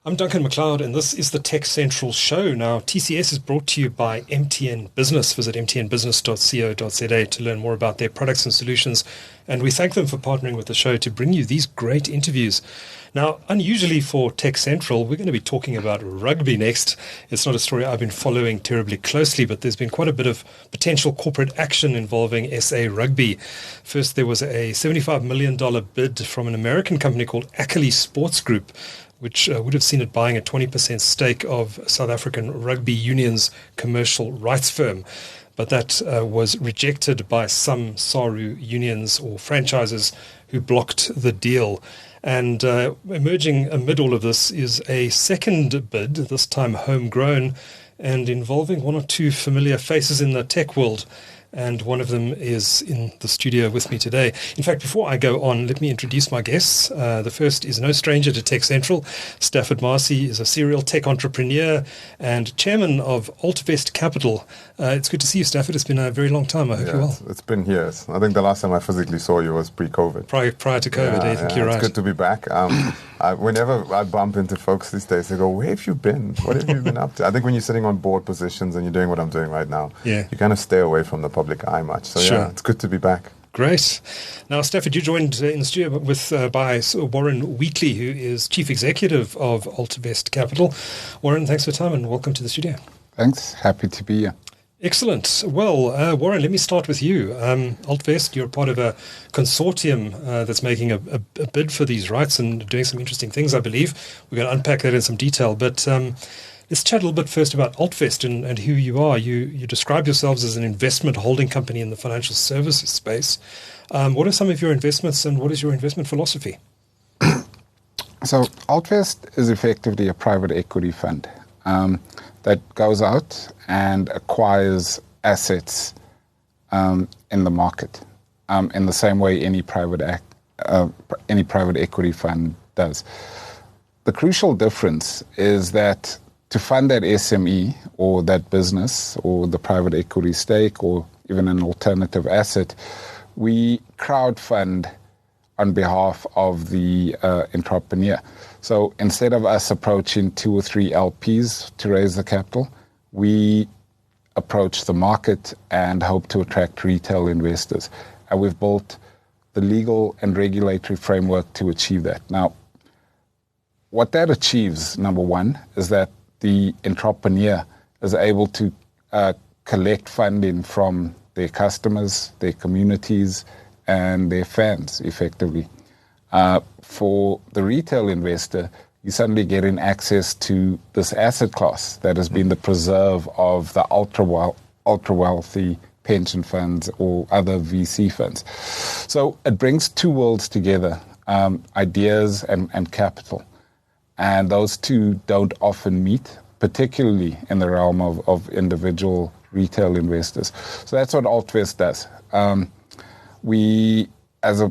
I'm Duncan McLeod, and this is the TechCentral Show. Now, TCS is brought to you by MTN Business. Visit mtnbusiness.co.za to learn more about their products and solutions. And we thank them for partnering with the show to bring you these great interviews. Now, unusually for TechCentral, we're going to be talking about rugby next. It's not a story I've been following terribly closely, but there's been quite a bit of potential corporate action involving SA Rugby. First, there was a $75 million bid from an American company called Ackerley Sports Group, which would have seen it buying a 20% stake of South African Rugby Union's commercial rights firm. But that was rejected by some Saru unions or franchises who blocked the deal. And emerging amid all of this is a second bid, this time homegrown, and involving one or two familiar faces in the tech world. And one of them is in the studio with me today. In fact, before I go on, let me introduce my guests. The first is no stranger to TechCentral. Stafford Masie is a serial tech entrepreneur and chairman of Altvest Capital. It's good to see you, Stafford. It's been a very long time. I hope you're well. It's been years. I think the last time I physically saw you was pre-COVID. Prior to COVID, I think you're right. It's good to be back. Whenever I bump into folks these days, they go, "Where have you been? What have you been up to?" I think when you're sitting on board positions and you're doing what I'm doing right now, you kind of stay away from the public eye much. So it's good to be back. Great. Now, Stafford, you joined in the studio with by Warren Wheatley, who is Chief Executive of Altvest Capital. Warren, thanks for your time and welcome to the studio. Thanks. Happy to be here. Excellent. Well, Warren, let me start with you. Altvest, you're part of a consortium that's making a bid for these rights and doing some interesting things, I believe. We're going to unpack that in some detail. But let's chat a little bit first about Altvest and who you are. You describe yourselves as an investment holding company in the financial services space. What are some of your investments and what is your investment philosophy? So Altvest is effectively a private equity fund that goes out and acquires assets in the market in the same way any private equity fund does. The crucial difference is that to fund that SME or that business or the private equity stake or even an alternative asset, we crowdfund on behalf of the entrepreneur. So instead of us approaching 2 or 3 LPs to raise the capital, we approach the market and hope to attract retail investors. And we've built the legal and regulatory framework to achieve that. Now, what that achieves, number one, is that the entrepreneur is able to collect funding from their customers, their communities, and their fans, effectively. For the retail investor, you're suddenly getting access to this asset class that has been the preserve of the ultra-wealthy pension funds or other VC funds. So it brings two worlds together, ideas and capital. And those two don't often meet, particularly in the realm of individual retail investors. So that's what Altvest does. We, as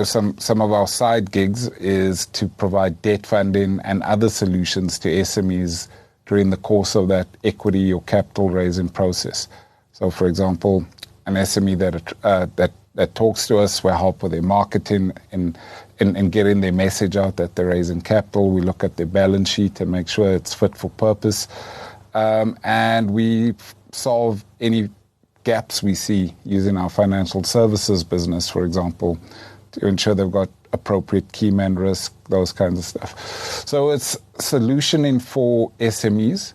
some of our side gigs is to provide debt funding and other solutions to SMEs during the course of that equity or capital raising process. So, for example, an SME that talks to us, we help with their marketing and getting their message out that they're raising capital. We look at their balance sheet and make sure it's fit for purpose. And we solve any gaps we see using our financial services business, for example, to ensure they've got appropriate key man risk, those kinds of stuff. So it's solutioning for SMEs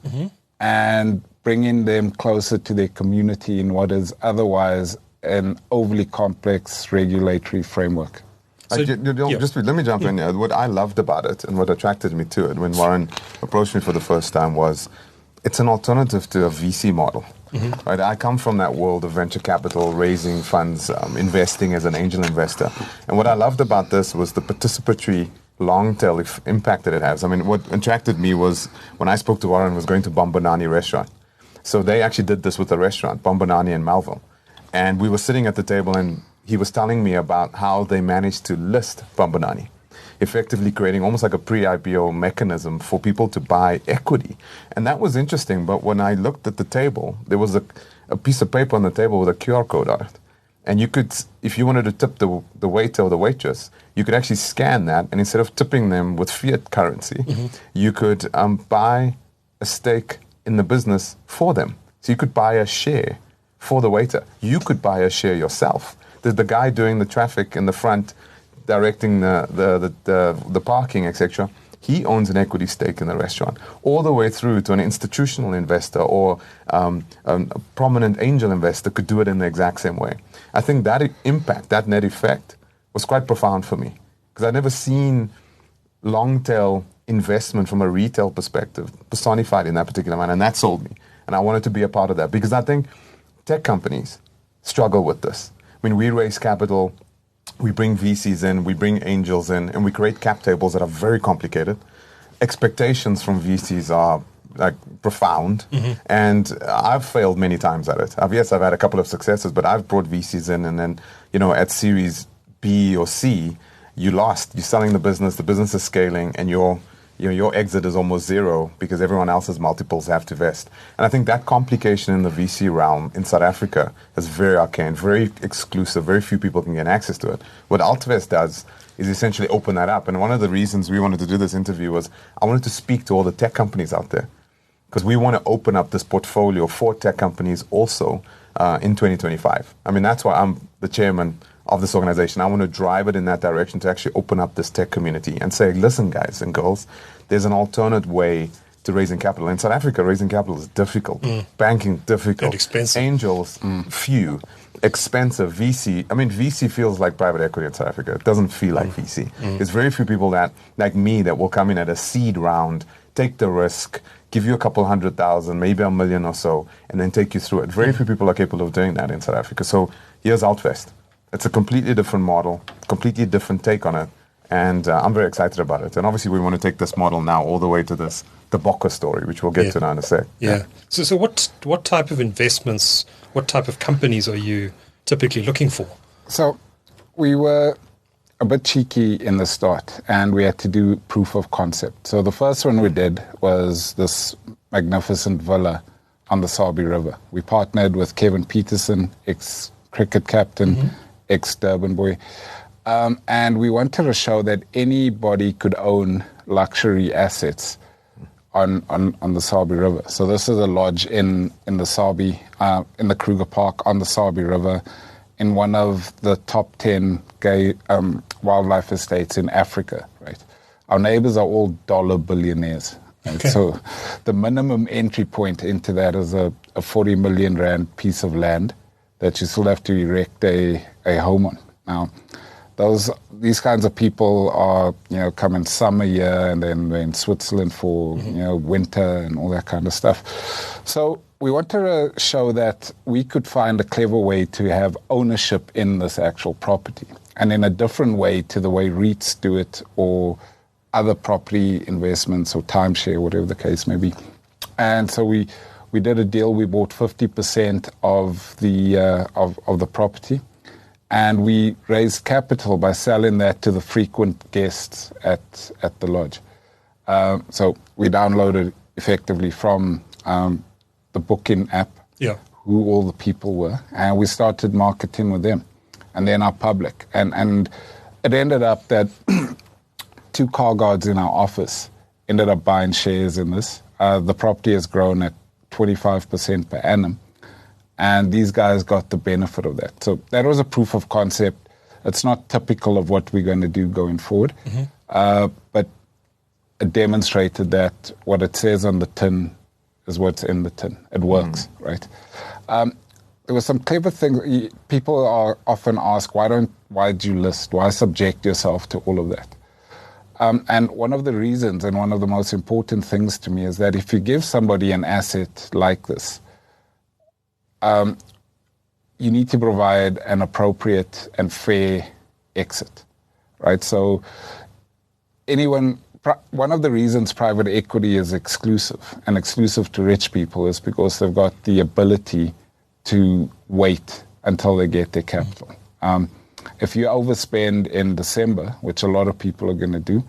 and bringing them closer to their community in what is otherwise an overly complex regulatory framework. So, let me jump in here. What I loved about it and what attracted me to it when Warren approached me for the first time was it's an alternative to a VC model. Right? I come from that world of venture capital, raising funds, investing as an angel investor. And what I loved about this was the participatory long-tail impact that it has. I mean, what attracted me was when I spoke to Warren was going to Bombonani restaurant. So they actually did this with a restaurant, Bombonani in Melville. And we were sitting at the table and he was telling me about how they managed to list Bombonani, effectively creating almost like a pre-IPO mechanism for people to buy equity. And that was interesting. But when I looked at the table, there was a piece of paper on the table with a QR code on it. And you could, if you wanted to tip the waiter or the waitress, you could actually scan that, and instead of tipping them with fiat currency, you could buy a stake in the business for them. So you could buy a share for the waiter. You could buy a share yourself. The guy doing the traffic in the front, directing the parking, etc., he owns an equity stake in the restaurant, all the way through to an institutional investor or a prominent angel investor could do it in the exact same way. I think that impact, that net effect, was quite profound for me, because I'd never seen long-tail investment from a retail perspective personified in that particular manner, and that sold me. And I wanted to be a part of that, because I think tech companies struggle with this. When we raise capital, we bring VCs in, we bring angels in, and we create cap tables that are very complicated. Expectations from VCs are like profound, and I've failed many times at it. I've had a couple of successes, but I've brought VCs in, and then, at Series B or C, you lost. You're selling the business is scaling, and your exit is almost zero because everyone else's multiples have to vest. And I think that complication in the VC realm in South Africa is very arcane, very exclusive. Very few people can get access to it. What Altvest does is essentially open that up. And one of the reasons we wanted to do this interview was I wanted to speak to all the tech companies out there, because we want to open up this portfolio for tech companies also in 2025. I mean, that's why I'm the chairman of this organization. I want to drive it in that direction to actually open up this tech community and say, listen, guys and girls, there's an alternate way to raising capital. In South Africa, raising capital is difficult. Banking, difficult. And expensive. Angels, few. Expensive. VC. I mean, VC feels like private equity in South Africa. It doesn't feel like VC. There's very few people that, like me, that will come in at a seed round, take the risk, give you a couple 100,000, maybe $1 million or so, and then take you through it. Very few people are capable of doing that in South Africa. So here's Altvest. It's a completely different model, completely different take on it, and I'm very excited about it. And obviously, we want to take this model now all the way to the Bokke story, which we'll get to now in a sec. Yeah. So what type of investments, what type of companies are you typically looking for? So we were a bit cheeky in the start, and we had to do proof of concept. So the first one we did was this magnificent villa on the Sabi River. We partnered with Kevin Peterson, ex-cricket captain, ex-Durban boy. And we wanted to show that anybody could own luxury assets on the Sabi River. So this is a lodge in the Sabi, in the Kruger Park on the Sabi River, in one of the top 10 gay wildlife estates in Africa, right? Our neighbors are all dollar billionaires. Right? Okay. So the minimum entry point into that is a 40 million rand piece of land that you still have to erect a home on. Now, these kinds of people are, come in summer here, and then they're in Switzerland for, winter and all that kind of stuff. So we wanted to show that we could find a clever way to have ownership in this actual property, and in a different way to the way REITs do it, or other property investments, or timeshare, whatever the case may be. And so we did a deal. We bought 50% of the property, and we raised capital by selling that to the frequent guests at the lodge. So we downloaded effectively from the booking app who all the people were, and we started marketing with them, and then our public. And it ended up that 2 car guards in our office ended up buying shares in this. The property has grown at 25% per annum. And these guys got the benefit of that. So that was a proof of concept. It's not typical of what we're going to do going forward. But it demonstrated that what it says on the tin is what's in the tin. It works, right? There were some clever things. People are often asked, why do you list? Why subject yourself to all of that? And one of the reasons, and one of the most important things to me, is that if you give somebody an asset like this, you need to provide an appropriate and fair exit, right? So one of the reasons private equity is exclusive and exclusive to rich people is because they've got the ability to wait until they get their capital. If you overspend in December, which a lot of people are going to do,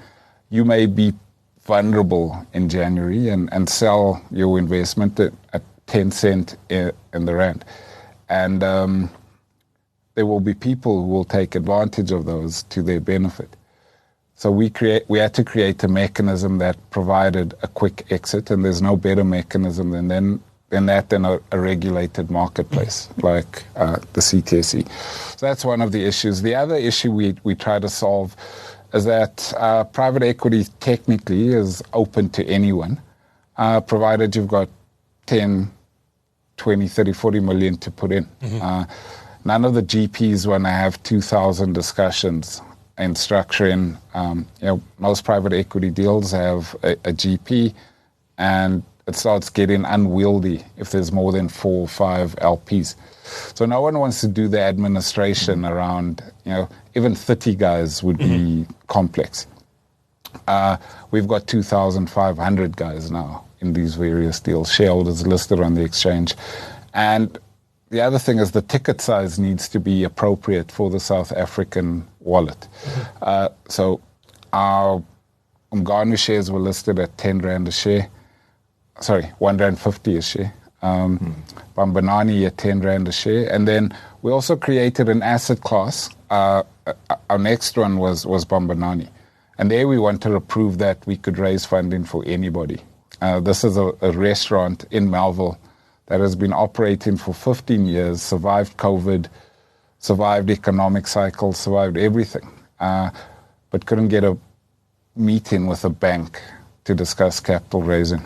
you may be vulnerable in January and sell your investment at 10 cents in the rand. And there will be people who will take advantage of those to their benefit. So we had to create a mechanism that provided a quick exit, and there's no better mechanism than a regulated marketplace like the CTSE. So that's one of the issues. The other issue we try to solve is that private equity technically is open to anyone, provided you've got 10, 20, 30, 40 million to put in. None of the GPs want to have 2,000 discussions in structuring. Most private equity deals have a GP, and it starts getting unwieldy if there's more than 4 or 5 LPs. So no one wants to do the administration around, even 30 guys would be complex. We've got 2,500 guys now in these various deals, shareholders listed on the exchange. And the other thing is the ticket size needs to be appropriate for the South African wallet. So our Umganu shares were listed at 10 Rand a share. Sorry, 1.50 a share. Bambanani at 10 Rand a share. And then we also created an asset class. Our next one was Bambanani. And there we wanted to prove that we could raise funding for anybody. This is a restaurant in Melville that has been operating for 15 years, survived COVID, survived economic cycles, survived everything, but couldn't get a meeting with a bank to discuss capital raising.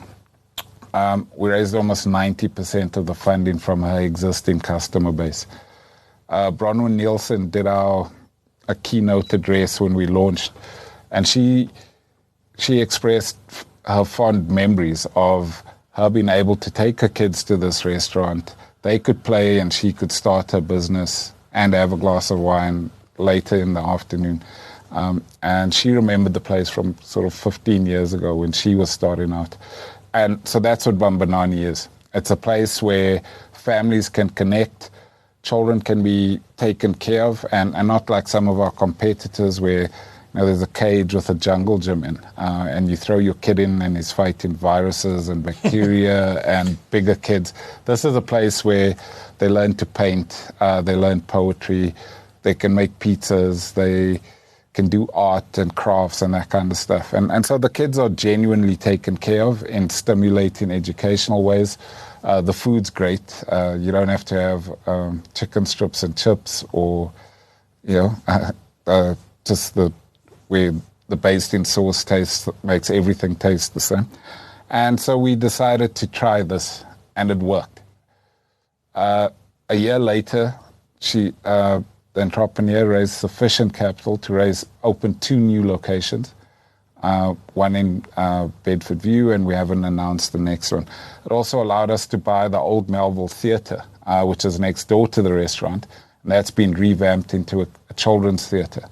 We raised almost 90% of the funding from her existing customer base. Bronwyn Nielsen did a keynote address when we launched, and she expressed her fond memories of her being able to take her kids to this restaurant. They could play and she could start her business and have a glass of wine later in the afternoon. And she remembered the place from sort of 15 years ago when she was starting out. And so that's what Bambanani is. It's a place where families can connect, children can be taken care of, and not like some of our competitors where there's a cage with a jungle gym in, and you throw your kid in and he's fighting viruses and bacteria and bigger kids. This is a place where they learn to paint, they learn poetry, they can make pizzas, they can do art and crafts and that kind of stuff. And so the kids are genuinely taken care of in stimulating educational ways. The food's great. You don't have to have chicken strips and chips or, just where the basting sauce makes everything taste the same. And so we decided to try this, and it worked. A year later, the entrepreneur raised sufficient capital to open 2 new locations, one in Bedford View, and we haven't announced the next one. It also allowed us to buy the old Melville Theatre, which is next door to the restaurant, and that's been revamped into a children's theatre.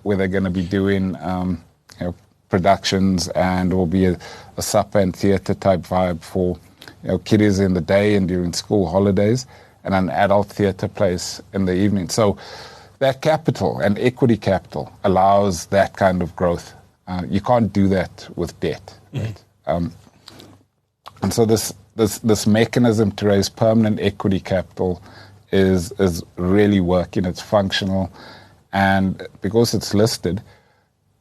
Where they're going to be doing productions, and it will be a supper and theatre type vibe for kiddies in the day and during school holidays, and an adult theatre place in the evening. So that capital and equity capital allows that kind of growth. You can't do that with debt. Right? And so this mechanism to raise permanent equity capital is really working. It's functional. And because it's listed,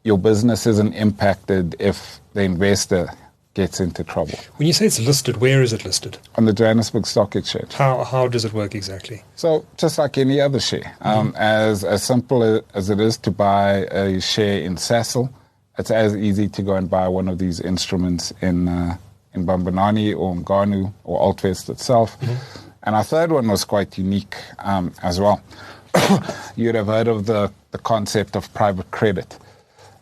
your business isn't impacted if the investor gets into trouble. When you say it's listed, where is it listed? On the Johannesburg Stock Exchange. How does it work exactly? So just like any other share, as simple as it is to buy a share in Sasol, it's as easy to go and buy one of these instruments in Bambanani or Umganu or Altvest itself. And our third one was quite unique as well. You'd have heard of the concept of private credit.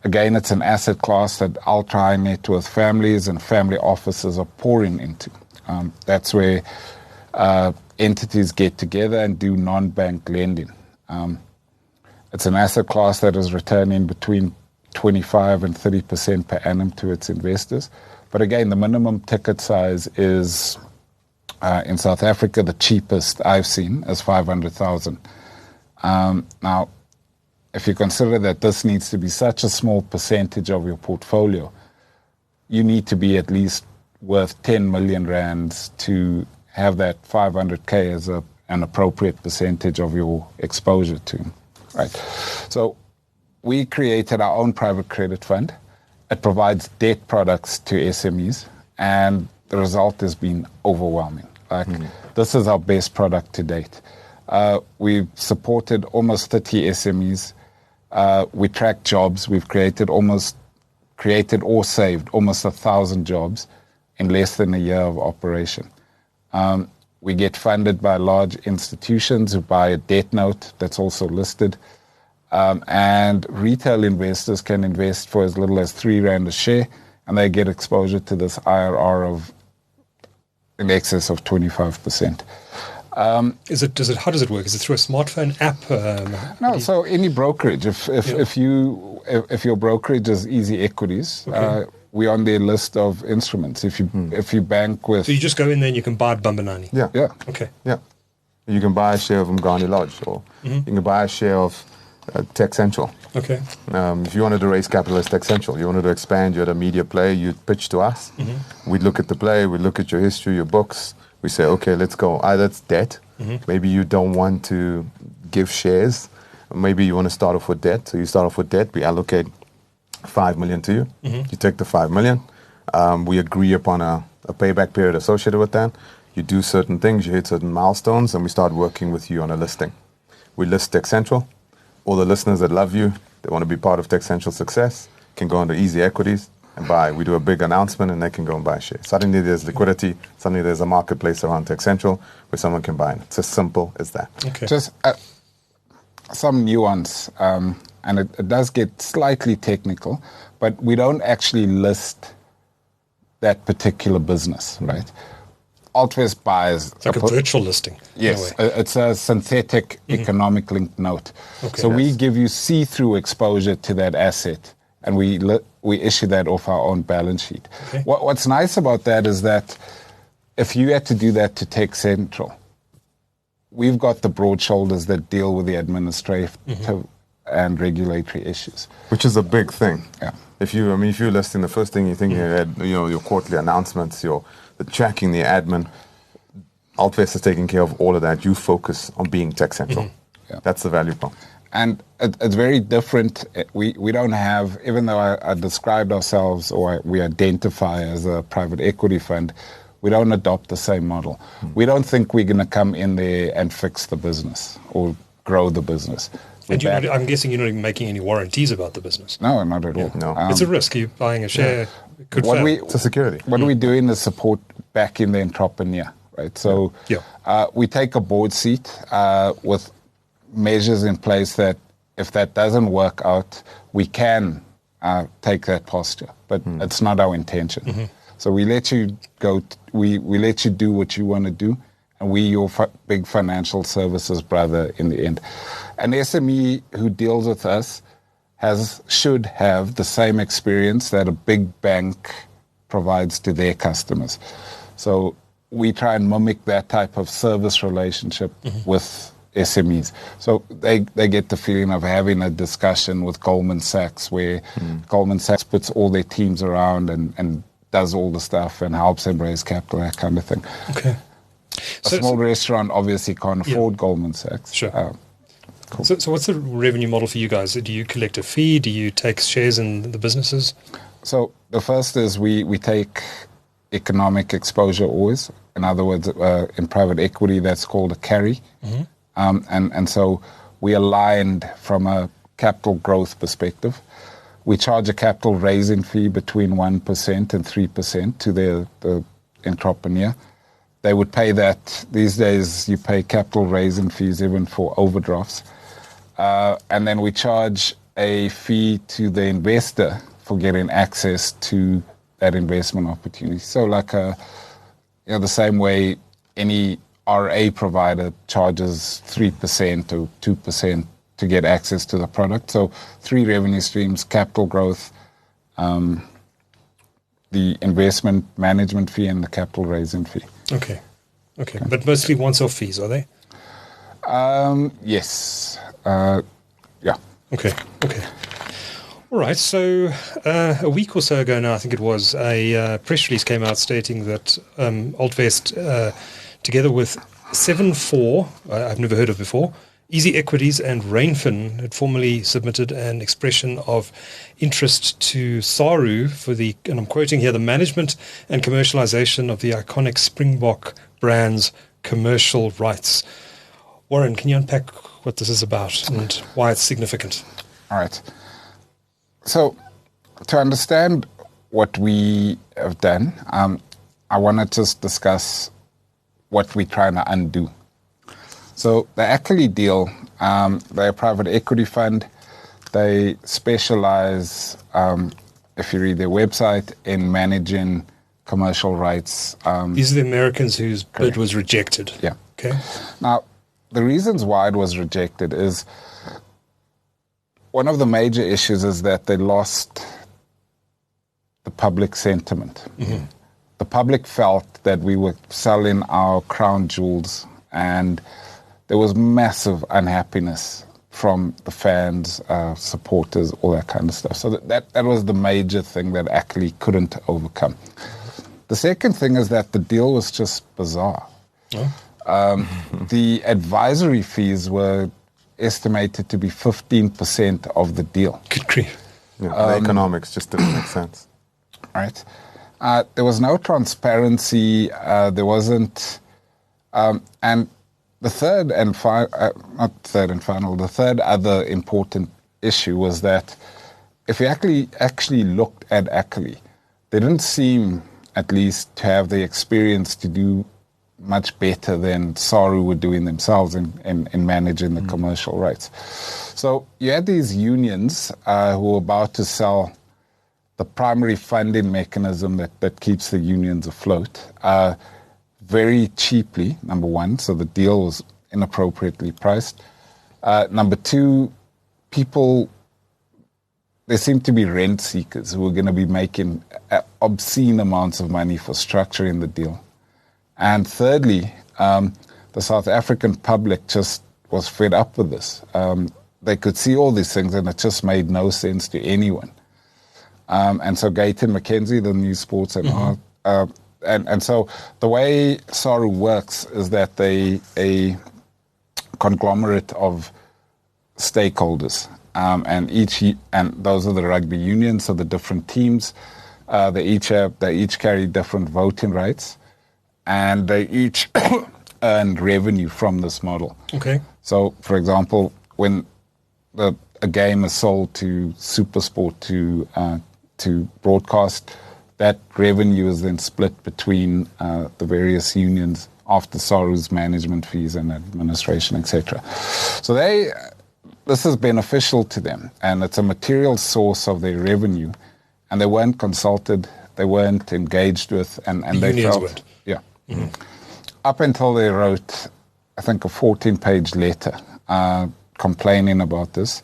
Again, it's an asset class that ultra-high net worth families and family offices are pouring into. That's where entities get together and do non-bank lending. It's an asset class that is returning between 25 and 30% per annum to its investors. But again, the minimum ticket size is, in South Africa, the cheapest I've seen is 500,000. Now, if you consider that this needs to be such a small percentage of your portfolio, you need to be at least worth 10 million rands to have that 500K an appropriate percentage of your exposure to, right? So we created our own private credit fund. It provides debt products to SMEs, and the result has been overwhelming. This is our best product to date. We've supported almost 30 SMEs. We track jobs. We've created or saved almost 1,000 jobs in less than a year of operation. We get funded by large institutions who buy a debt note that's also listed. And retail investors can invest for as little as R3 a share, and they get exposure to this IRR of in excess of 25%. How does it work? Is it through a smartphone app? No, so any brokerage. If your brokerage is Easy Equities, we're on their list of instruments. If you bank with, so you just go in there and you can buy Bambanani. Yeah. Okay. Yeah. You can buy a share of Mgani Lodge, or you can buy a share of TechCentral. Okay. If you wanted to raise capital as TechCentral, you wanted to expand, you had a media play, you'd pitch to us. We'd look at the play, we'd look at your history, your books. We say, okay, let's go. Either it's debt. Maybe you don't want to give shares. Maybe you want to start off with debt. So you start off with debt. We allocate 5 million to you. You take the 5 million. We agree upon a payback period associated with that. You do certain things, you hit certain milestones, and we start working with you on a listing. We list TechCentral. All the listeners that love you, they want to be part of TechCentral's success, can go into Easy Equities and buy. We do a big announcement and they can go and buy shares. Suddenly there's liquidity. Suddenly there's a marketplace around TechCentral where someone can buy it. It's as simple as that. Okay. Just some nuance, and it does get slightly technical, but we don't actually list that particular business, right? Altvest buys... It's like a virtual listing. Yes, it's a synthetic economic linked note. Okay. So we give you see-through exposure to that asset, and we issue that off our own balance sheet. Okay. What's nice about that is that if you had to do that to TechCentral, we've got the broad shoulders that deal with the administrative and regulatory issues. Which is a big thing. Yeah. If you're listing, the first thing you think your quarterly announcements, the tracking, the admin, Altvest is taking care of all of that. You focus on being TechCentral. Yeah. That's the value prop. And it's very different. We don't have, even though I described ourselves or we identify as a private equity fund, we don't adopt the same model. We don't think we're going to come in there and fix the business or grow the business. And I'm guessing you're not even making any warranties about the business. No, not at all. No. It's a risk. You're buying a share. Could fail. It's a security. What we're doing is support back in the entrepreneur, right? So we take a board seat with measures in place that if that doesn't work out, we can take that posture. But it's not our intention. So we let you go. We let you do what you want to do. And we, your big financial services brother in the end. An SME who deals with us should have the same experience that a big bank provides to their customers. So we try and mimic that type of service relationship with SMEs. So they get the feeling of having a discussion with Goldman Sachs where Goldman Sachs puts all their teams around and does all the stuff and helps them raise capital, that kind of thing. Okay. A small restaurant obviously can't afford Goldman Sachs. Sure. Cool. So what's the revenue model for you guys? Do you collect a fee? Do you take shares in the businesses? So the first is we take economic exposure always. In other words, in private equity, that's called a carry. And so we aligned from a capital growth perspective. We charge a capital raising fee between 1% and 3% to the entrepreneur. They would pay that. These days, you pay capital raising fees even for overdrafts. And then we charge a fee to the investor for getting access to that investment opportunity. So like the same way any RA provider charges 3% or 2% to get access to the product. So 3 revenue streams: capital growth, the investment management fee, and the capital raising fee. Okay. But mostly once-off fees, are they? Yes. Yeah. Okay. All right. So a week or so ago now, I think it was, a press release came out stating that Altvest, together with 7-4, I've never heard of before. Easy Equities and Rainfin had formally submitted an expression of interest to Saru for the, and I'm quoting here, the management and commercialization of the iconic Springbok brand's commercial rights. Warren, can you unpack what this is about and why it's significant? All right. So, to understand what we have done, I want to just discuss what we're trying to undo. So the Ackerley deal, they're a private equity fund. They specialize, if you read their website, in managing commercial rights. These are the Americans whose bid was rejected. Yeah. Okay. Now, the reasons why it was rejected is one of the major issues is that they lost the public sentiment. Mm-hmm. The public felt that we were selling our crown jewels, and there was massive unhappiness from the fans, supporters, all that kind of stuff. So that was the major thing that Ackerley couldn't overcome. The second thing is that the deal was just bizarre. Oh. The advisory fees were estimated to be 15% of the deal. Good grief. Yeah, the economics just didn't make sense. Right. There was no transparency. There wasn't... and the third and the third other important issue was that if you actually looked at Ackerley, they didn't seem, at least, to have the experience to do much better than Saru were doing themselves in managing the commercial rights. So you had these unions who were about to sell the primary funding mechanism that keeps the unions afloat very cheaply, number one, so the deal was inappropriately priced. Number two, there seemed to be rent seekers who were going to be making obscene amounts of money for structuring the deal. And thirdly, the South African public just was fed up with this. They could see all these things and it just made no sense to anyone. And so Gayton McKenzie, the new sports and so the way Saru works is that they a conglomerate of stakeholders, and those are the rugby unions, so the different teams. They each carry different voting rights, and they each earn revenue from this model. Okay. So, for example, when a game is sold to SuperSport to broadcast, that revenue is then split between the various unions after Saru's management fees and administration, etc. So this is beneficial to them, and it's a material source of their revenue, and they weren't consulted, they weren't engaged with, and they unions felt... weren't. Yeah. Mm-hmm. Up until they wrote, I think, a 14-page letter complaining about this,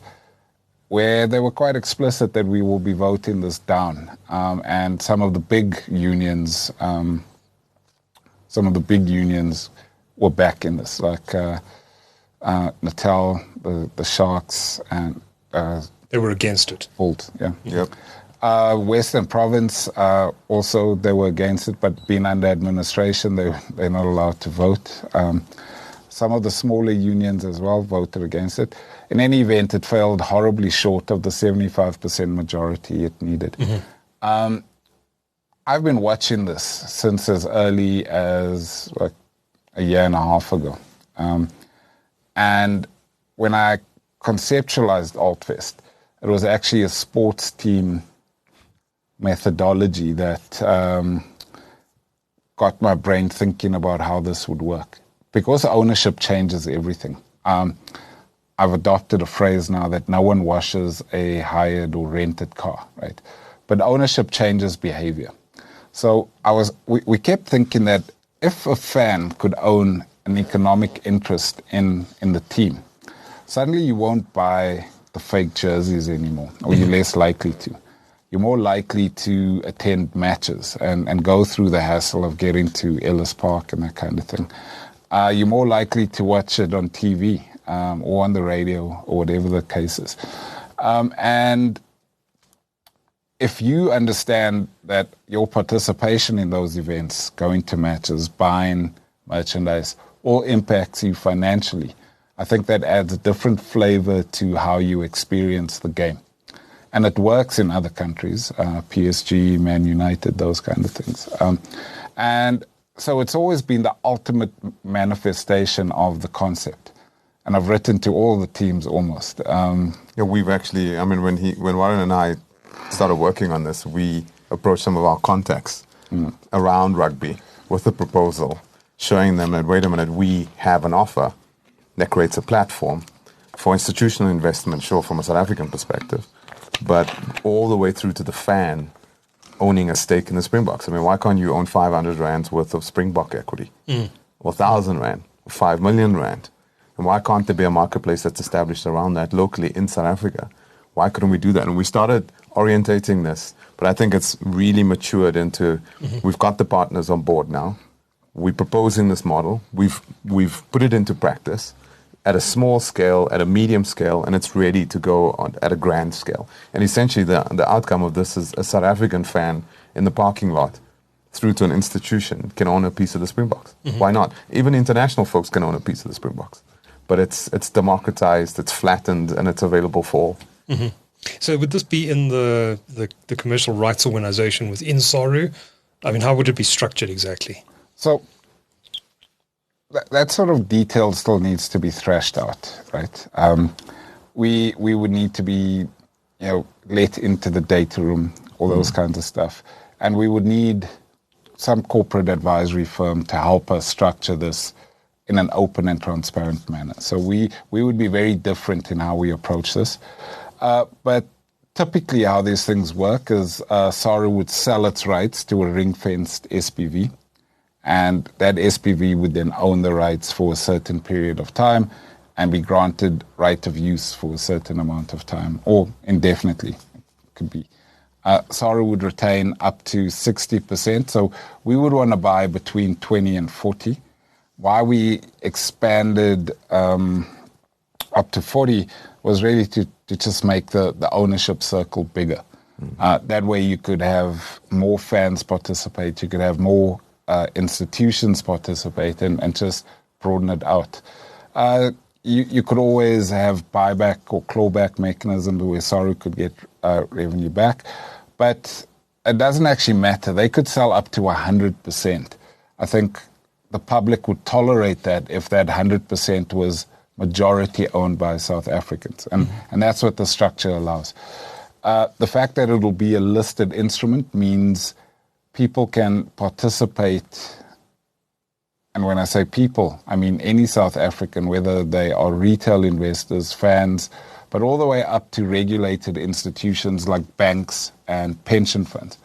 where they were quite explicit that we will be voting this down. And some of the big unions were back in this, like Natal, the Sharks, and... they were against it. Bolt, yeah. Yep. Western Province, also they were against it, but being under administration, they're not allowed to vote. Some of the smaller unions as well voted against it. In any event, it failed horribly short of the 75% majority it needed. Mm-hmm. I've been watching this since as early as like a year and a half ago. And when I conceptualized Altvest, it was actually a sports team methodology that got my brain thinking about how this would work. Because ownership changes everything. I've adopted a phrase now that no one washes a hired or rented car, right? But ownership changes behavior. So we kept thinking that if a fan could own an economic interest in the team, suddenly you won't buy the fake jerseys anymore, or you're less likely to. You're more likely to attend matches and go through the hassle of getting to Ellis Park and that kind of thing. You're more likely to watch it on TV or on the radio or whatever the case is. And if you understand that your participation in those events, going to matches, buying merchandise, or impacts you financially, I think that adds a different flavor to how you experience the game. And it works in other countries, PSG, Man United, those kind of things. And so it's always been the ultimate manifestation of the concept. And I've written to all the teams almost. We've actually, when Warren and I started working on this, we approached some of our contacts around rugby with a proposal, showing them that, wait a minute, we have an offer that creates a platform for institutional investment, sure, from a South African perspective, but all the way through to the fan owning a stake in the Springboks. I mean, why can't you own 500 Rands worth of Springbok equity? Or 1,000 Rand, or 5 million Rand? And why can't there be a marketplace that's established around that locally in South Africa? Why couldn't we do that? And we started orientating this, but I think it's really matured into, we've got the partners on board now. We're proposing this model. We've put it into practice at a small scale, at a medium scale, and it's ready to go on at a grand scale. And essentially the outcome of this is a South African fan in the parking lot through to an institution can own a piece of the Springboks. Why not? Even international folks can own a piece of the Springboks. But it's democratized, it's flattened, and it's available for all. So would this be in the commercial rights organization within Saru? I mean, how would it be structured exactly? So that sort of detail still needs to be thrashed out, right? We would need to be, let into the data room, all those kinds of stuff, and we would need some corporate advisory firm to help us structure this in an open and transparent manner. So we would be very different in how we approach this, but typically how these things work is Saru would sell its rights to a ring-fenced SPV. And that SPV would then own the rights for a certain period of time and be granted right of use for a certain amount of time, or indefinitely, it could be. Saru would retain up to 60%, so we would want to buy between 20 and 40. Why we expanded up to 40 was really to just make the ownership circle bigger. That way you could have more fans participate, you could have more institutions participate and just broaden it out. You could always have buyback or clawback mechanisms where Saru could get revenue back, but it doesn't actually matter. They could sell up to 100%. I think the public would tolerate that if that 100% was majority owned by South Africans, and that's what the structure allows. The fact that it will be a listed instrument means people can participate, and when I say people, I mean any South African, whether they are retail investors, fans, but all the way up to regulated institutions like banks and pension funds.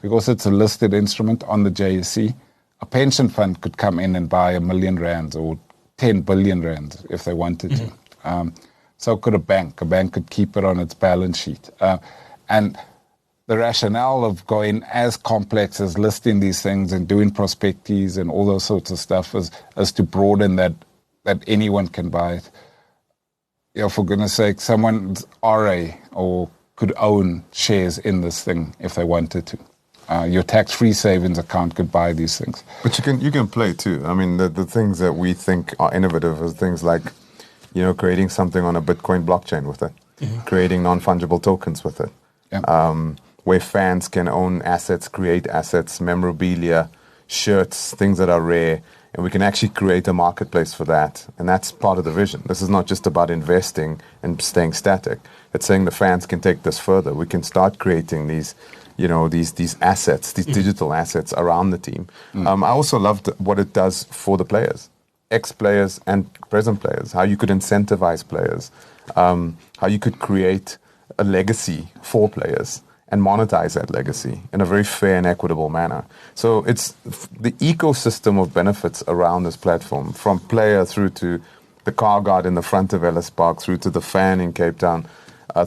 Because it's a listed instrument on the JSE, a pension fund could come in and buy R1 million or 10 billion Rand if they wanted to. So could a bank. A bank could keep it on its balance sheet. And the rationale of going as complex as listing these things and doing prospectus and all those sorts of stuff is to broaden that anyone can buy it. For goodness sake, someone's RA or could own shares in this thing if they wanted to. Your tax-free savings account could buy these things. But you can play too. I mean, the things that we think are innovative are things like, creating something on a Bitcoin blockchain with it, creating non-fungible tokens with it. Where fans can own assets, create assets, memorabilia, shirts, things that are rare, and we can actually create a marketplace for that. And that's part of the vision. This is not just about investing and staying static. It's saying the fans can take this further. We can start creating these assets, these digital assets around the team. I also loved what it does for the players, ex-players and present players, how you could incentivize players, how you could create a legacy for players and monetize that legacy in a very fair and equitable manner. So it's the ecosystem of benefits around this platform, from player through to the car guard in the front of Ellis Park, through to the fan in Cape Town,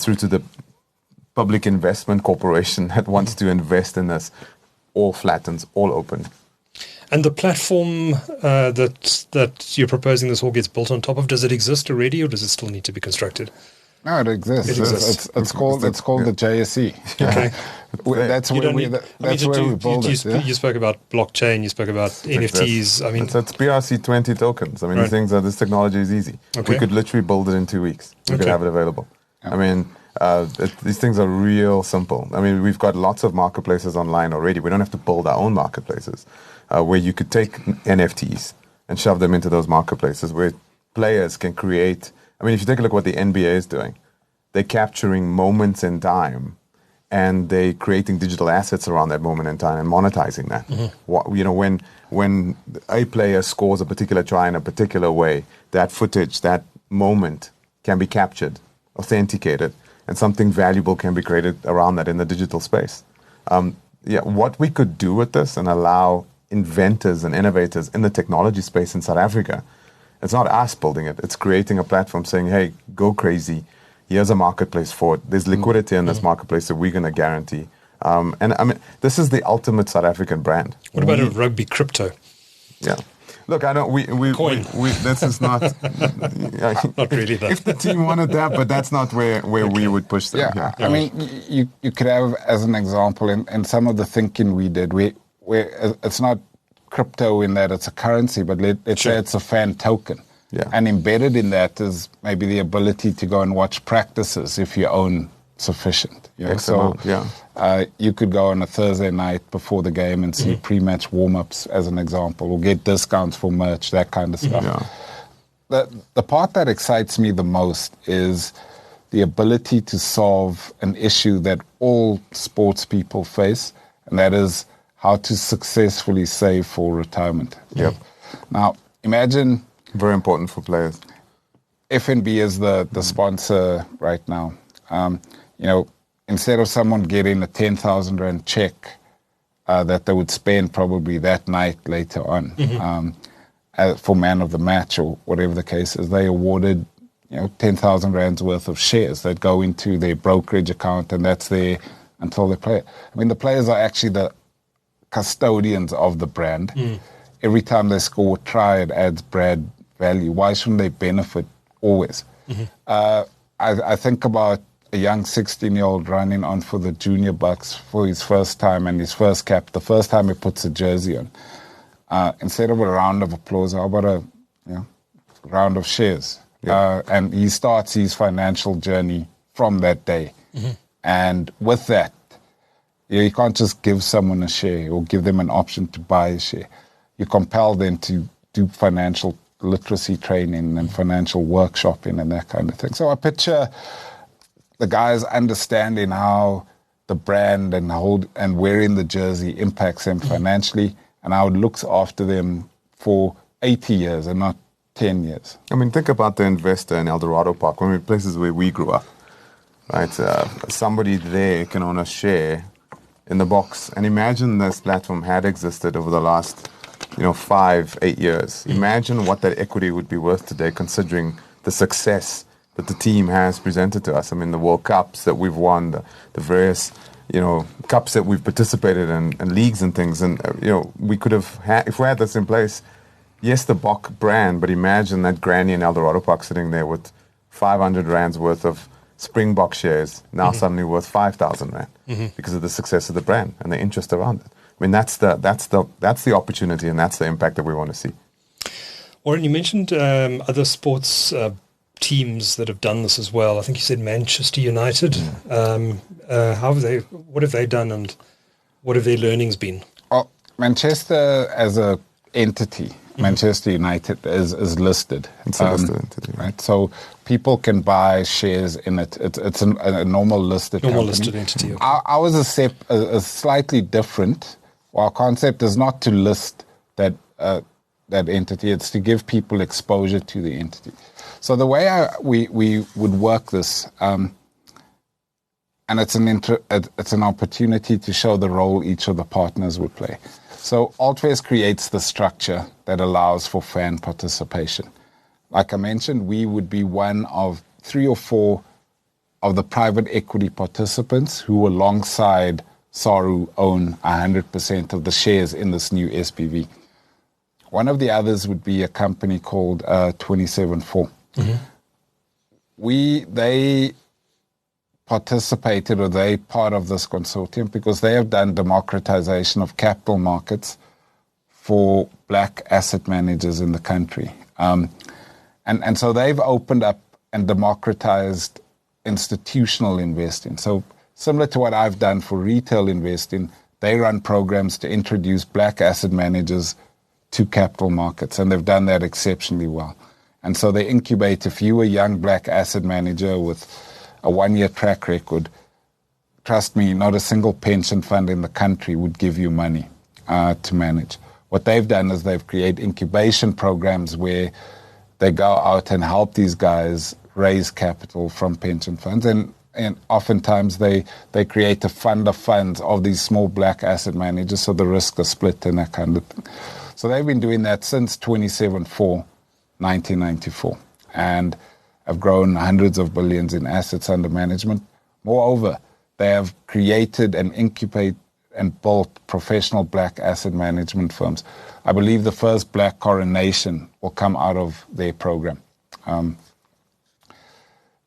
through to the public investment corporation that wants to invest in this, all flattens, all open. And the platform that you're proposing this all gets built on top of, does it exist already or does it still need to be constructed? No, it exists. It exists. It's called the JSE. Okay. That's where we build it. You spoke about blockchain. You spoke about NFTs. I mean, it's BRC20 tokens. I mean, right. This technology is easy. Okay. We could literally build it in 2 weeks. We could have it available. Yeah. I mean, these things are real simple. I mean, we've got lots of marketplaces online already. We don't have to build our own marketplaces where you could take NFTs and shove them into those marketplaces where players can create. I mean, if you take a look at what the NBA is doing, they're capturing moments in time and they're creating digital assets around that moment in time and monetizing that. Mm-hmm. When a player scores a particular try in a particular way, that footage, that moment can be captured, authenticated, and something valuable can be created around that in the digital space. What we could do with this and allow inventors and innovators in the technology space in South Africa, it's not us building it. It's creating a platform saying, hey, go crazy. Here's a marketplace for it. There's liquidity in this marketplace that we're going to guarantee. And I mean, this is the ultimate South African brand. What about a rugby crypto? Yeah. Look, I don't. This is not. Not really that. If the team wanted that, but that's not where we would push them. Yeah. I mean, you could have, as an example, in some of the thinking we did, where it's not crypto in that it's a currency, but let's say it's a fan token. Yeah. And embedded in that is maybe the ability to go and watch practices if you own sufficient. You could go on a Thursday night before the game and see pre-match warm-ups, as an example, or get discounts for merch, that kind of stuff. Yeah. The part that excites me the most is the ability to solve an issue that all sports people face, and that is how to successfully save for retirement. Yep. Now, imagine... Very important for players. FNB is the sponsor right now. Instead of someone getting a 10,000 Rand check that they would spend probably that night later on for man of the match or whatever the case is, they awarded 10,000 Rands worth of shares that go into their brokerage account, and that's there until they play. I mean, the players are actually the custodians of the brand. Every time they score a try, it adds brand value. Why shouldn't they benefit always? I think about a young 16-year-old running on for the junior Bucks for his first time and his first cap, the first time he puts a jersey on. Instead of a round of applause, how about a round of shares? Yeah. And he starts his financial journey from that day. And with that, you can't just give someone a share or give them an option to buy a share. You compel them to do financial literacy training and financial workshopping and that kind of thing. So I picture the guys understanding how the brand and wearing the jersey impacts them financially, and how it looks after them for 80 years and not 10 years. I mean, think about the investor in Eldorado Park, one of the places where we grew up, right? Somebody there can own a share in the box. And imagine this platform had existed over the last 5-8 years. Imagine what that equity would be worth today, considering the success that the team has presented to us. I mean, the World Cups that we've won, the various, cups that we've participated in, and leagues and things. And, we could have had, if we had this in place, yes, the Bok brand, but imagine that granny in Eldorado Park sitting there with 500 Rands worth of Springboks shares, now suddenly worth 5,000 Rand because of the success of the brand and the interest around it. I mean, that's the opportunity, and that's the impact that we want to see. Warren, you mentioned other sports teams that have done this as well. I think you said Manchester United. What have they done, and what have their learnings been? Well, Manchester as a entity, Manchester United is listed. It's a listed entity, right? So people can buy shares in it. It's a normal listed company. Listed entity. Okay. Ours is slightly different. Our concept is not to list that entity. It's to give people exposure to the entity. So the way we would work this, and it's an opportunity to show the role each of the partners would play. So Altvest creates the structure that allows for fan participation. Like I mentioned, we would be one of 3 or 4 of the private equity participants who, alongside Saru, own 100% of the shares in this new SPV. One of the others would be a company called 274. They participated, or they part of this consortium because they have done democratization of capital markets for black asset managers in the country. And so they've opened up and democratized institutional investing. So similar to what I've done for retail investing, they run programs to introduce black asset managers to capital markets, and they've done that exceptionally well. And so they incubate. If you were a young black asset manager with a 1-year track record, trust me, not a single pension fund in the country would give you money to manage. What they've done is they've created incubation programs where they go out and help these guys raise capital from pension funds. And oftentimes they create a fund of funds of these small black asset managers, so the risk is split and that kind of thing. So they've been doing that since 1994, and have grown hundreds of billions in assets under management. Moreover, they have created and incubated and built professional black asset management firms. I believe the first black coronation will come out of their program.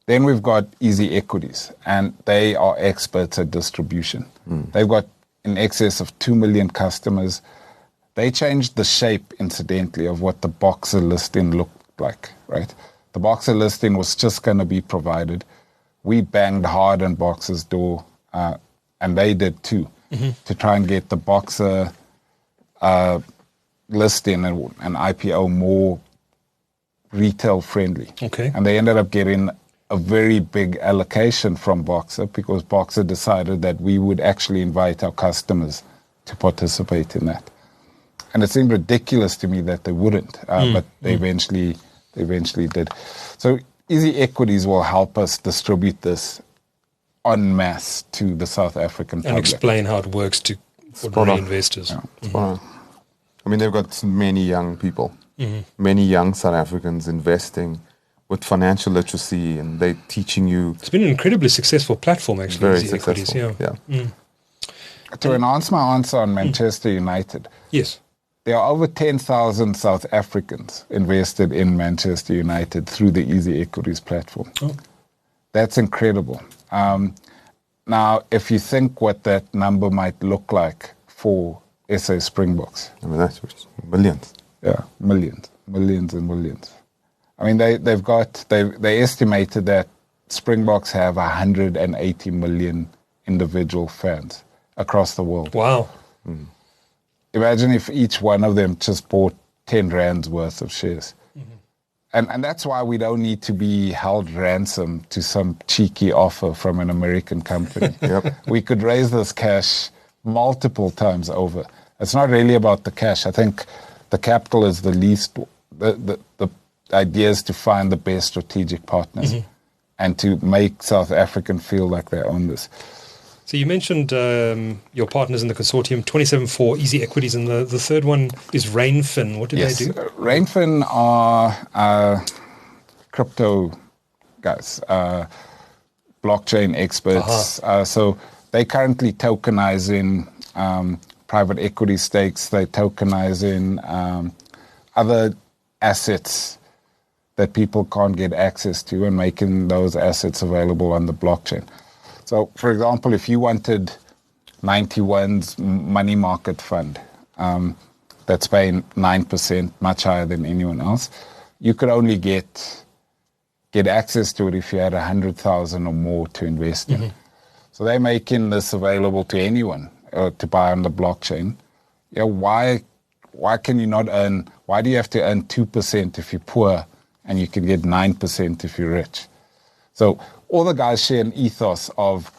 Then we've got Easy Equities, and they are experts at distribution. They've got in excess of 2 million customers. They changed the shape, incidentally, of what the Boxer listing looked like, right? The Boxer listing was just going to be provided. We banged hard on Boxer's door, and they did too, to try and get the Boxer listing and IPO more retail friendly. Okay. And they ended up getting a very big allocation from Boxer because Boxer decided that we would actually invite our customers to participate in that. And it seemed ridiculous to me that they wouldn't, but they eventually did. So Easy Equities will help us distribute this en masse to the South African public. And explain how it works to ordinary investors. Yeah. I mean, they've got many young people, many young South Africans investing with financial literacy, and they're teaching you. It's been an incredibly successful platform, actually. Very Easy successful. Equities, To enhance my answer on Manchester United, yes. there are over 10,000 South Africans invested in Manchester United through the Easy Equities platform. Oh. That's incredible. Now, if you think what that number might look like for SA Springboks. I mean, that's millions. Yeah, millions and millions. I mean, they estimated that Springboks have 180 million individual fans across the world. Wow. Imagine if each one of them just bought 10 rands worth of shares. And that's why we don't need to be held ransom to some cheeky offer from an American company. We could raise this cash multiple times over. It's not really about the cash. I think the capital is the least, the idea is to find the best strategic partners and to make South African feel like they own this. So you mentioned your partners in the consortium, 27.4 Easy Equities, and the third one is Rainfin. What do they do? Rainfin are crypto guys, blockchain experts. So they currently tokenize in private equity stakes. They tokenize in other assets that people can't get access to and making those assets available on the blockchain. So, for example, if you wanted 91's money market fund that's paying 9%, much higher than anyone else, you could only get access to it if you had 100,000 or more to invest in. So they're making this available to anyone to buy on the blockchain. Yeah, why can you not earn? Why do you have to earn 2% if you're poor and you can get 9% if you're rich? So all the guys share an ethos of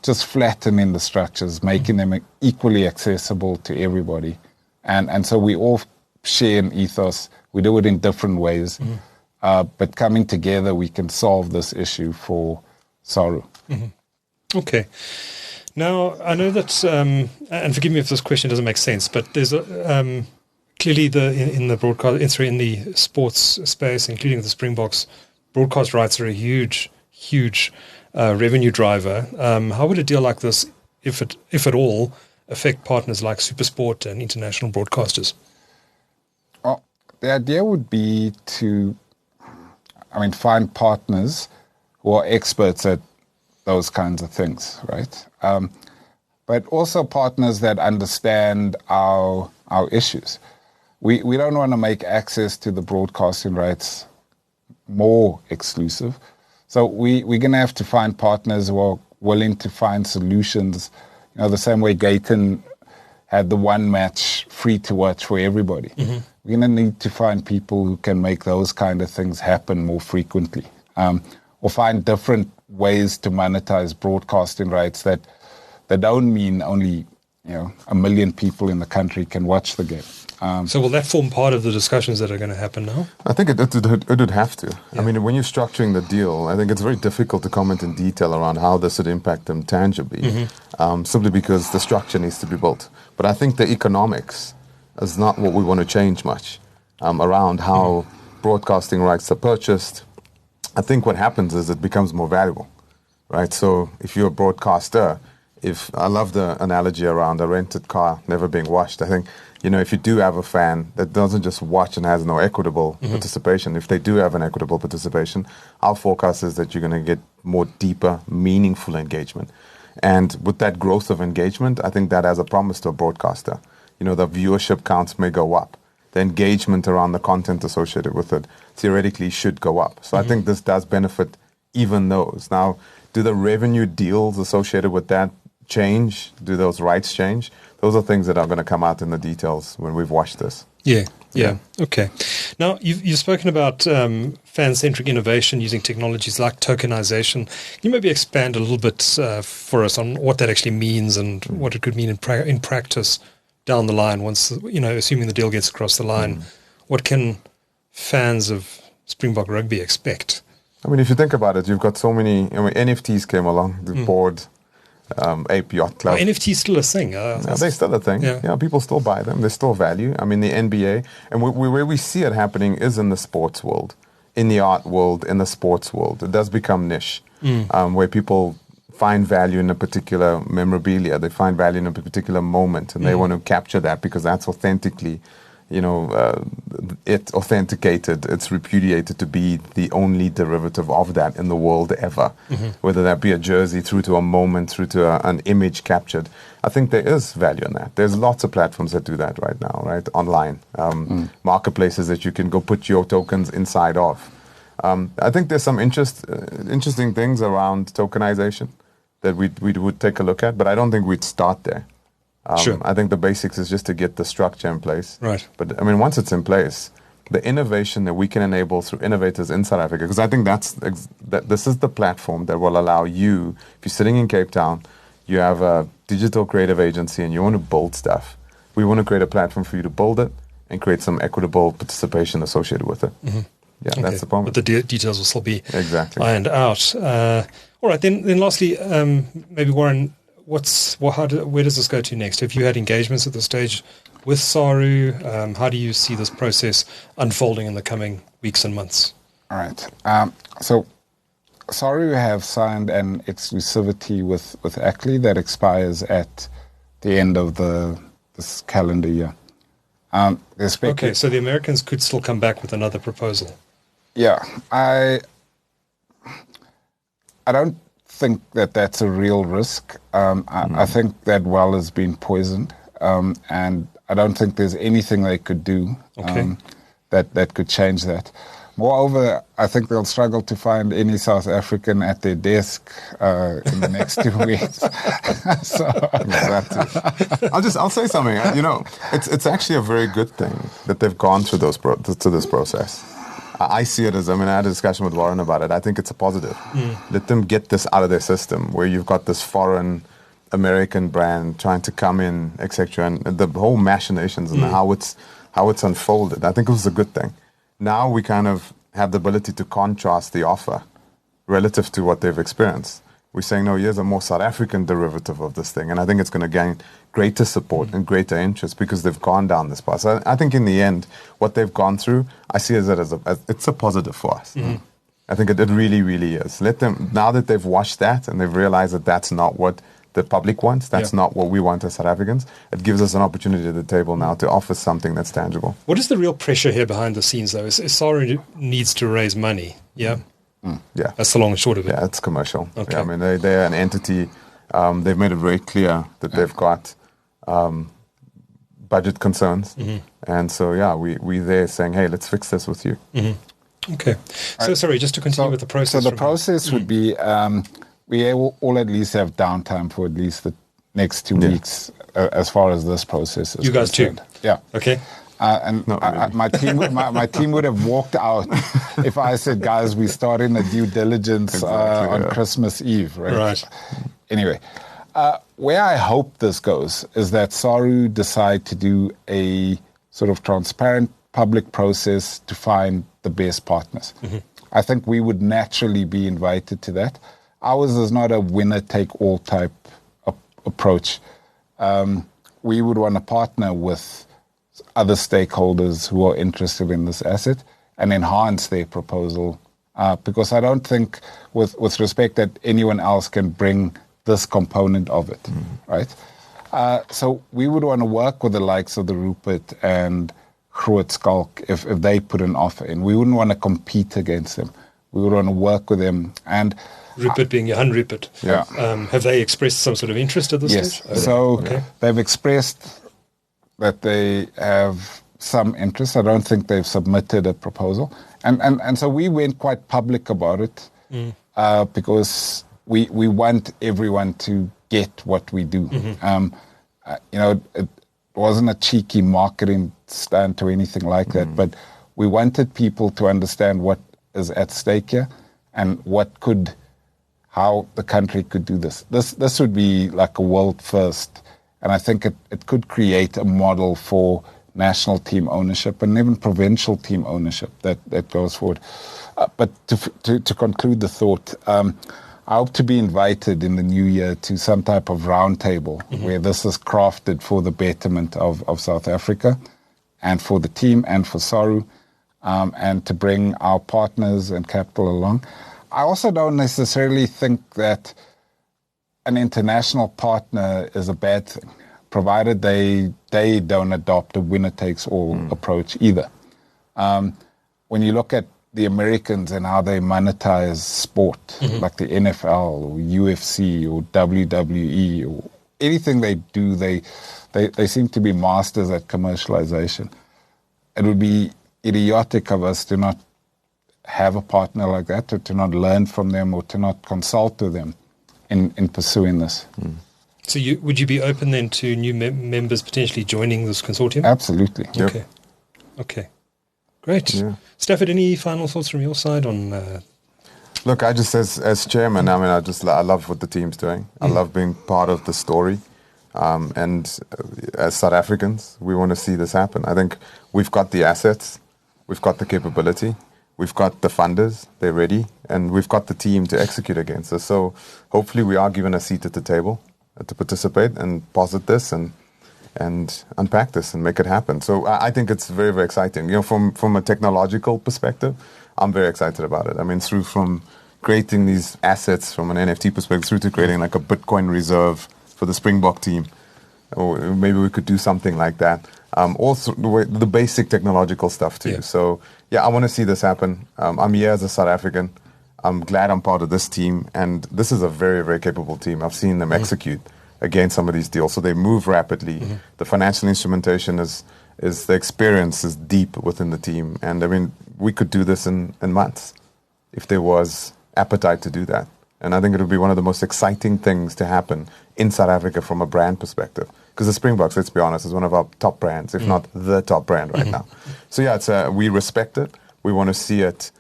just flattening the structures, making them equally accessible to everybody. And so we all share an ethos. We do it in different ways. But coming together, we can solve this issue for Saru. Okay. Now, I know that, and forgive me if this question doesn't make sense, but there's clearly in the sports space, including the Springboks, broadcast rights are a huge revenue driver. How would a deal like this, if at all, affect partners like SuperSport and international broadcasters? Well, the idea would be to, find partners who are experts at those kinds of things, right? But also partners that understand our issues. We don't want to make access to the broadcasting rights more exclusive. So we're going to have to find partners who are willing to find solutions, the same way Gayton had the one match free to watch for everybody. Mm-hmm. We're going to need to find people who can make those kind of things happen more frequently, or find different ways to monetize broadcasting rights that don't mean only 1 million people in the country can watch the game. So will that form part of the discussions that are going to happen now? I think it would have to. Yeah. I mean, when you're structuring the deal, I think it's very difficult to comment in detail around how this would impact them tangibly, simply because the structure needs to be built. But I think the economics is not what we want to change much around how broadcasting rights are purchased. I think what happens is it becomes more valuable, right? So if you're a broadcaster, I love the analogy around a rented car never being washed. I think, if you do have a fan that doesn't just watch and has no equitable participation, if they do have an equitable participation, our forecast is that you're going to get more deeper, meaningful engagement. And with that growth of engagement, I think that has a promise to a broadcaster. The viewership counts may go up. The engagement around the content associated with it theoretically should go up. So I think this does benefit even those. Now, do the revenue deals associated with that change? Do those rights change? Those are things that are going to come out in the details when we've watched this. Yeah. Okay. Now, you've spoken about fan-centric innovation using technologies like tokenization. Can you maybe expand a little bit for us on what that actually means and what it could mean in practice down the line once, assuming the deal gets across the line? What can fans of Springbok Rugby expect? I mean, if you think about it, you've got so many, NFTs came along, the board, Ape Yacht Club. NFT is still a thing. They're still a thing. Yeah, people still buy them. There's still value. I mean, the NBA, and where we see it happening is in the sports world, in the art world, in the sports world. It does become niche, where people find value in a particular memorabilia. They find value in a particular moment, and they want to capture that because that's authentically, it's authenticated, it's repudiated to be the only derivative of that in the world ever, whether that be a jersey through to a moment, through to an image captured. I think there is value in that. There's lots of platforms that do that right now, right? Online, marketplaces that you can go put your tokens inside of. I think there's some interesting things around tokenization that we would take a look at, but I don't think we'd start there. Sure. I think the basics is just to get the structure in place. Right. But I mean, once it's in place, the innovation that we can enable through innovators in South Africa, because I think that this is the platform that will allow you, if you're sitting in Cape Town, you have a digital creative agency and you want to build stuff, we want to create a platform for you to build it and create some equitable participation associated with it. Yeah, okay. That's the problem. But the details will still be exactly ironed out. All right, then lastly, maybe Warren, where does this go to next? Have you had engagements at this stage with Saru? How do you see this process unfolding in the coming weeks and months? All right. So Saru have signed an exclusivity with Ackerley that expires at the end of this calendar year. Okay, so the Americans could still come back with another proposal. Yeah, I don't think that that's a real risk. I think that well has been poisoned, and I don't think there's anything they could do that could change that. Moreover, I think they'll struggle to find any South African at their desk in the next 2 weeks. I'll say something. It's actually a very good thing that they've gone through to this process. I see it as, I had a discussion with Warren about it. I think it's a positive. Let them get this out of their system, where you've got this foreign American brand trying to come in, etc., and the whole machinations and how it's unfolded. I think it was a good thing. Now we kind of have the ability to contrast the offer relative to what they've experienced. We're saying, no, here's a more South African derivative of this thing. And I think it's going to gain greater support and greater interest because they've gone down this path. So I think in the end, what they've gone through, I see it as it's a positive for us. I think it really, really is. Let them, now that they've watched that and they've realized that that's not what the public wants, that's not what we want as South Africans, it gives us an opportunity at the table now to offer something that's tangible. What is the real pressure here behind the scenes, though? Saru needs to raise money, Yeah. That's the long and short of it. Yeah, it's commercial. Okay. Yeah, I mean, they're an entity. They've made it very clear that they've got budget concerns. And so, yeah, we're there saying, hey, let's fix this with you. Okay. So, sorry, just to continue with the process. So the process would be we all at least have downtime for at least the next 2 weeks as far as this process is You guys concerned. too? Yeah. Okay. And my team would have walked out if I said, guys, we're starting the due diligence on Christmas Eve, right? Right. Anyway, where I hope this goes is that Saru decide to do a sort of transparent public process to find the best partners. I think we would naturally be invited to that. Ours is not a winner-take-all type approach. We would want to partner with other stakeholders who are interested in this asset and enhance their proposal, because I don't think, with respect, that anyone else can bring this component of it, right? So we would want to work with the likes of the Rupert and Groot Skalk if they put an offer in. We wouldn't want to compete against them. We would want to work with them. And Rupert being Johan Rupert. Yeah. Have they expressed some sort of interest at this yes. stage? So they've expressed that they have some interest. I don't think they've submitted a proposal. And so we went quite public about it because we want everyone to get what we do. It wasn't a cheeky marketing stunt or anything like that, but we wanted people to understand what is at stake here and how the country could do this. This would be like a world first. And I think it could create a model for national team ownership and even provincial team ownership that goes forward. But to conclude the thought, I hope to be invited in the new year to some type of roundtable where this is crafted for the betterment of South Africa and for the team and for Saru, and to bring our partners and capital along. I also don't necessarily think that an international partner is a bad thing, provided they don't adopt a winner-takes-all approach either. When you look at the Americans and how they monetize sport, like the NFL or UFC or WWE or anything they do, they seem to be masters at commercialization. It would be idiotic of us to not have a partner like that, or to not learn from them, or to not consult with them in pursuing this. So would you be open then to new members potentially joining this consortium? Absolutely. Okay. Great. Yeah. Stafford, any final thoughts from your side on... Look, I just, as chairman, I mean, I love what the team's doing. I love being part of the story. And as South Africans, we want to see this happen. I think we've got the assets, we've got the capability, we've got the funders, they're ready, and we've got the team to execute against us. So hopefully we are given a seat at the table to participate and posit this and unpack this and make it happen. So I think it's very, very exciting. From a technological perspective, I'm very excited about it. I mean, from creating these assets from an NFT perspective through to creating like a Bitcoin reserve for the Springbok team, or maybe we could do something like that. Also, the basic technological stuff too. Yeah. So, I want to see this happen. I'm here as a South African. I'm glad I'm part of this team, and this is a very, very capable team. I've seen them execute against some of these deals. So they move rapidly. The financial instrumentation is the experience is deep within the team. And I mean, we could do this in months if there was appetite to do that. And I think it would be one of the most exciting things to happen in South Africa from a brand perspective. Because the Springboks, let's be honest, is one of our top brands, if not the top brand right now. So we respect it. We want to see it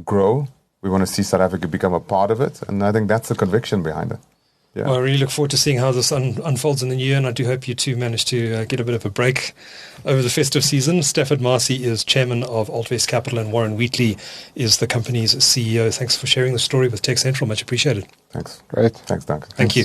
grow. We want to see South Africa become a part of it. And I think that's the conviction behind it. Yeah. Well, I really look forward to seeing how this unfolds in the new year, and I do hope you two manage to get a bit of a break over the festive season. Stafford Masie is chairman of Altvest Capital, and Warren Wheatley is the company's CEO. Thanks for sharing the story with TechCentral. Much appreciated. Thanks. Great. Thanks, Duncan. Thank you.